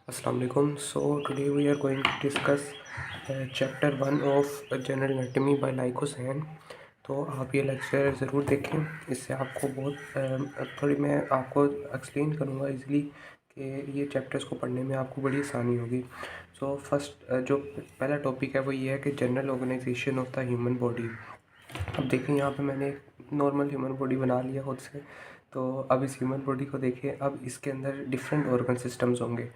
Assalamu alaikum. So today we are going to discuss chapter 1 of general anatomy by like Hussain. तो आप ये lecture ज़रूर देखें, इससे आपको बहुत थोड़ी मैं आपको एक्सप्लेन करूँगा इजीली कि ये चैप्टर्स को पढ़ने में आपको बड़ी आसानी होगी। सो फर्स्ट जो पहला टॉपिक है वो ये है कि general organization of the human body. अब देखें यहाँ पे मैंने एक नॉर्मल ह्यूमन बॉडी बना लिया खुद से। तो अब इस ह्यूमन बॉडी को देखें, अब इसके अंदर डिफरेंट ऑर्गन सिस्टम्स होंगे।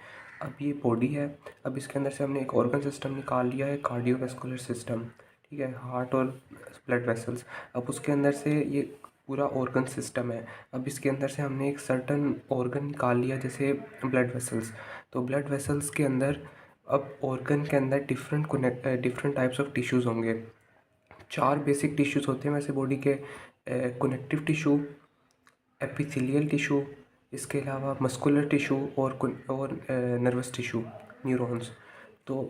अब ये बॉडी है, अब इसके अंदर से हमने एक ऑर्गन सिस्टम निकाल लिया है, कार्डियोवैस्कुलर सिस्टम, ठीक है, हार्ट और ब्लड वेसल्स। अब उसके अंदर से ये पूरा ऑर्गन सिस्टम है। अब इसके अंदर से हमने एक सर्टन ऑर्गन निकाल लिया, जैसे ब्लड वेसल्स। तो ब्लड वेसल्स के अंदर अब ऑर्गन के अंदर डिफरेंट टाइप्स ऑफ टिश्यूज़ होंगे। 4 बेसिक टिश्यूज़ होते हैं वैसे बॉडी के, कनेक्टिव टिश्यू, एपिथेलियल टिश्यू, इसके अलावा मस्कुलर टिश्यू और नर्वस टिश्यू, न्यूरॉन्स। तो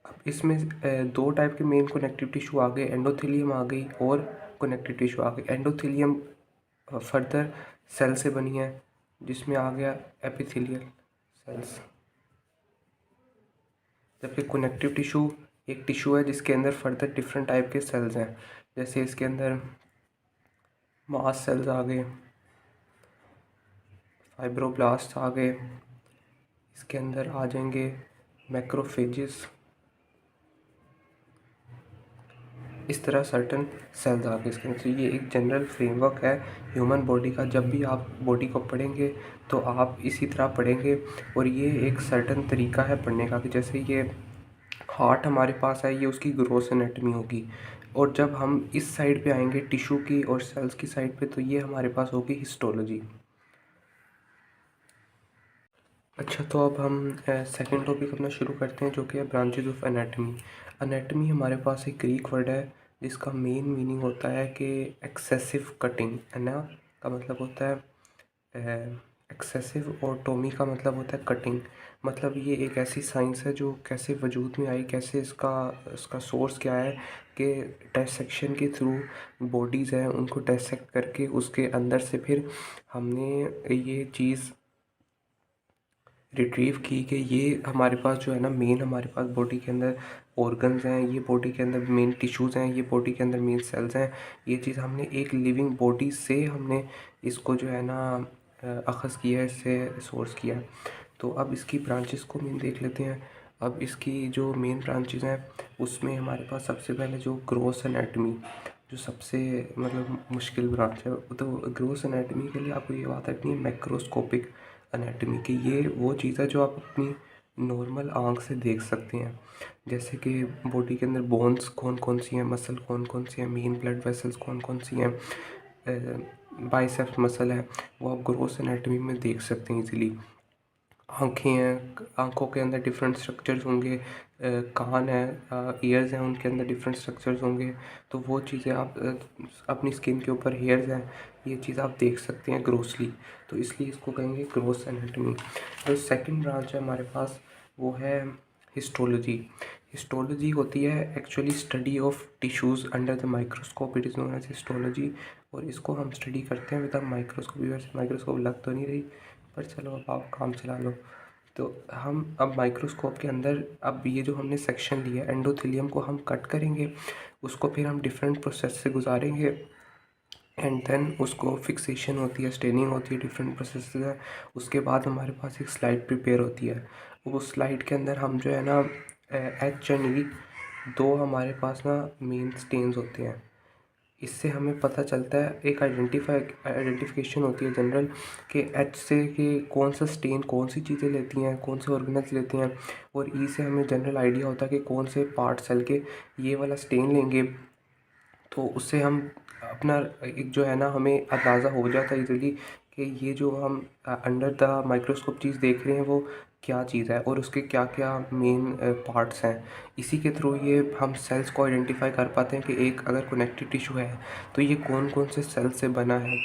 अब इसमें 2 टाइप के मेन कनेक्टिव टिश्यू आ गए, एंडोथेलियम आ गई और कनेक्टिव टिश्यू आ गई। एंडोथेलियम फर्दर सेल से बनी है, जिसमें आ गया एपिथेलियल सेल्स। जबकि कनेक्टिव टिश्यू एक टिश्यू है जिसके अंदर फर्दर डिफरेंट टाइप के सेल्स हैं, जैसे इसके अंदर मास सेल्स आ गए, फाइब्रोब्लास्ट आ गए, इसके अंदर आ जाएंगे मैक्रोफेजेस, इस तरह सर्टन सेल्स आ गए इसके अंदर। तो ये एक जनरल फ्रेमवर्क है ह्यूमन बॉडी का। जब भी आप बॉडी को पढ़ेंगे तो आप इसी तरह पढ़ेंगे, और ये एक सर्टन तरीका है पढ़ने का कि जैसे ये हार्ट हमारे पास है, ये उसकी ग्रोस एनाटमी होगी। और जब हम इस साइड पे आएंगे टिश्यू की और सेल्स की साइड पे, तो ये हमारे पास होगी हिस्टोलॉजी। अच्छा, तो अब हम सेकंड टॉपिक अपना शुरू करते हैं, जो कि है ब्रांचेज ऑफ एनाटमी। एनाटमी हमारे पास एक ग्रीक वर्ड है जिसका मेन मीनिंग होता है कि एक्सेसिव कटिंग, है ना, का मतलब होता है एक्सेसिव, और टोमी का मतलब होता है कटिंग। मतलब ये एक ऐसी साइंस है जो कैसे वजूद में आई, कैसे इसका इसका सोर्स क्या है, कि डायसेक्शन के थ्रू बॉडीज़ हैं उनको डायसेक्ट करके उसके अंदर से फिर हमने ये चीज़ रिट्रीव की कि ये हमारे पास जो है ना, मेन हमारे पास बॉडी के अंदर ऑर्गन्स हैं, ये बॉडी के अंदर मेन टिश्यूज़ हैं, ये बॉडी के अंदर मेन सेल्स हैं। ये चीज़ हमने एक लिविंग बॉडी से हमने इसको जो है ना अख़ज़ किया है, इससे सोर्स किया है। तो अब इसकी ब्रांचेस को मेन देख लेते हैं। अब इसकी जो मेन ब्रांचेस हैं उसमें हमारे पास सबसे पहले जो ग्रॉस एनाटमी, जो सबसे मतलब मुश्किल ब्रांच है। तो ग्रॉस एनाटमी के लिए आपको ये बात रखनी है, मैक्रोस्कोपिक एनाटमी की। ये वो चीज़ है जो आप अपनी नॉर्मल आँख से देख सकते हैं, जैसे कि बॉडी के अंदर बोन्स कौन कौन सी हैं, मसल कौन कौन सी हैं, मेन ब्लड वेसल्स कौन कौन सी हैं, बाइसेप्स मसल है, वो आप ग्रॉस एनाटमी में देख सकते हैं इजीली। आँखें हैं, आँखों के अंदर डिफरेंट स्ट्रक्चर्स होंगे, कान है, ईयर्स हैं, उनके अंदर डिफरेंट स्ट्रक्चर्स होंगे। तो वो चीज़ें आप अपनी स्किन के ऊपर हेयर्स हैं, ये चीज़ आप देख सकते हैं ग्रोसली। तो इसलिए इसको कहेंगे ग्रोस एनाटमी। जो सेकंड ब्रांच है हमारे पास वो है हिस्टोलॉजी। हिस्टोलॉजी होती है actually study of tissues under the microscope, it is known as histology. और इसको हम स्टडी करते हैं विद अ माइक्रोस्कोप। वैसे माइक्रोस्कोप लग तो नहीं रही, पर चलो अब आप काम चला लो। तो हम अब माइक्रोस्कोप के अंदर अब ये जो हमने सेक्शन लिया एंडोथेलियम को हम कट करेंगे, उसको फिर हम डिफरेंट प्रोसेस से गुजारेंगे, एंड देन उसको फिक्सेशन होती है, स्टेनिंग होती है, डिफरेंट प्रोसेस है। उसके बाद हमारे पास एक स्लाइड प्रिपेयर होती है। वो स्लाइड के अंदर हम जो है ना एच एंड ई, दो हमारे पास ना मेन स्टेन्स होते हैं। इससे हमें पता चलता है, एक आइडेंटिफिकेशन होती है जनरल, कि एच से कि कौन सा स्टेन कौन सी चीज़ें लेती हैं, कौन से ऑर्गेनल्स लेती हैं, और ई से हमें जनरल आइडिया होता है कि कौन से पार्ट सेल के ये वाला स्टेन लेंगे। तो उससे हम अपना एक जो है ना, हमें अंदाज़ा हो जाता है इजीली कि ये जो हम अंडर द माइक्रोस्कोप चीज़ देख रहे हैं वो क्या चीज़ है और उसके क्या क्या मेन पार्ट्स हैं। इसी के थ्रू ये हम सेल्स को आइडेंटिफाई कर पाते हैं कि एक अगर कनेक्टिव टिश्यू है तो ये कौन कौन से सेल से बना है,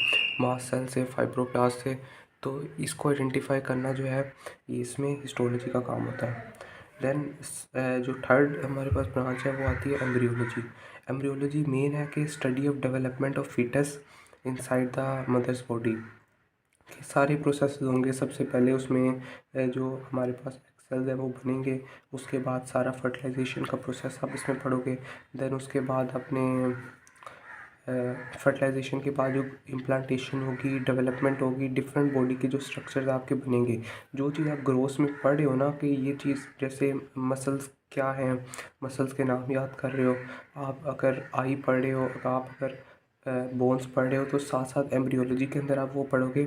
मास्ट सेल से, फाइब्रोब्लास्ट से। तो इसको आइडेंटिफाई करना जो है, ये इसमें हिस्टोलॉजी का काम होता है। देन जो थर्ड हमारे पास ब्रांच है वो आती है एम्ब्रियोलॉजी। एम्ब्रियोलॉजी मेन है कि study of development of fetus inside the mother's body. सारे प्रोसेस होंगे। सबसे पहले उसमें जो हमारे पास सेल्स हैं वो बनेंगे। उसके बाद सारा फर्टिलाइजेशन का प्रोसेस आप इसमें पढ़ोगे। देन उसके बाद अपने फर्टिलाइजेशन के बाद जो इम्प्लांटेशन होगी, डेवलपमेंट होगी, डिफरेंट बॉडी के जो स्ट्रक्चर्स आपके बनेंगे। जो चीज़ आप ग्रोथ में पढ़ रहे हो ना कि ये चीज़ जैसे मसल्स क्या हैं, मसल्स के नाम याद कर रहे हो आप, अगर आई पढ़ रहे हो, अगर बोन्स पढ़ रहे हो, तो साथ साथ एम्ब्रियोलॉजी के अंदर आप वो पढ़ोगे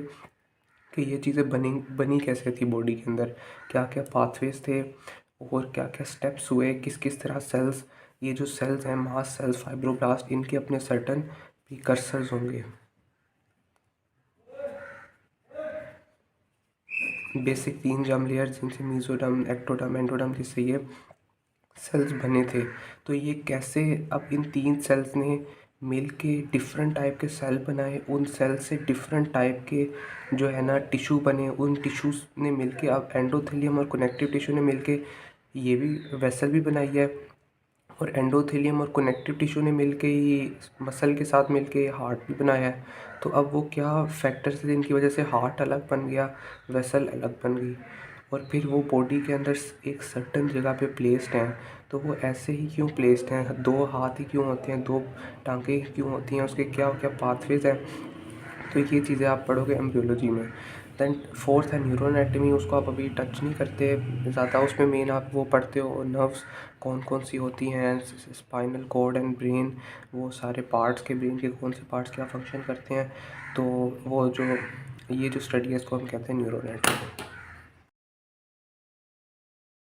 कि ये चीज़ें बनी कैसे थी बॉडी के अंदर, क्या क्या पाथवेज थे और क्या क्या स्टेप्स हुए, किस किस तरह सेल्स, ये जो सेल्स हैं मास सेल्स, फाइब्रोब्लास्ट, इनके अपने सर्टन प्रीकर्सर्स होंगे। बेसिक 3 जर्म लेयर्स जिनसे मीजोडर्म, एक्टोडर्म, एंडोडर्म, जिससे ये सेल्स बने थे। तो ये कैसे अब इन 3 सेल्स ने मिल के डिफरेंट टाइप के सेल बनाए, उन सेल से डिफरेंट टाइप के जो है ना टिश्यू बने, उन टिश्यूज़ ने मिल के अब एंडोथेलियम और कनेक्टिव टिश्यू ने मिल के ये भी वेसल भी बनाई है। और एंडोथेलियम और कनेक्टिव टिश्यू ने मिल के ही मसल के साथ मिल के हार्ट भी बनाया है। तो अब वो क्या फैक्टर्स थे जिनकी वजह से हार्ट अलग बन गया, वेसल अलग बन गई, और फिर वो बॉडी के अंदर एक सर्टन जगह पे प्लेस्ड हैं। तो वो ऐसे ही क्यों प्लेस्ड हैं, 2 हाथ ही क्यों होते हैं, 2 टांगें ही क्यों होती हैं, उसके क्या क्या पाथवेज हैं। तो ये चीज़ें आप पढ़ोगे एम्ब्रियोलॉजी में। दैन फोर्थ है न्यूरो एनाटमी, उसको आप अभी टच नहीं करते ज़्यादा, उसमें मेन आप वो पढ़ते हो नर्व्स कौन कौन सी होती हैं, स्पाइनल कॉर्ड एंड ब्रेन, वो सारे पार्ट्स के ब्रेन के कौन से पार्ट्स क्या फंक्शन करते हैं। तो वो जो ये जो स्टडी है इसको हम कहते हैं न्यूरो एनाटमी।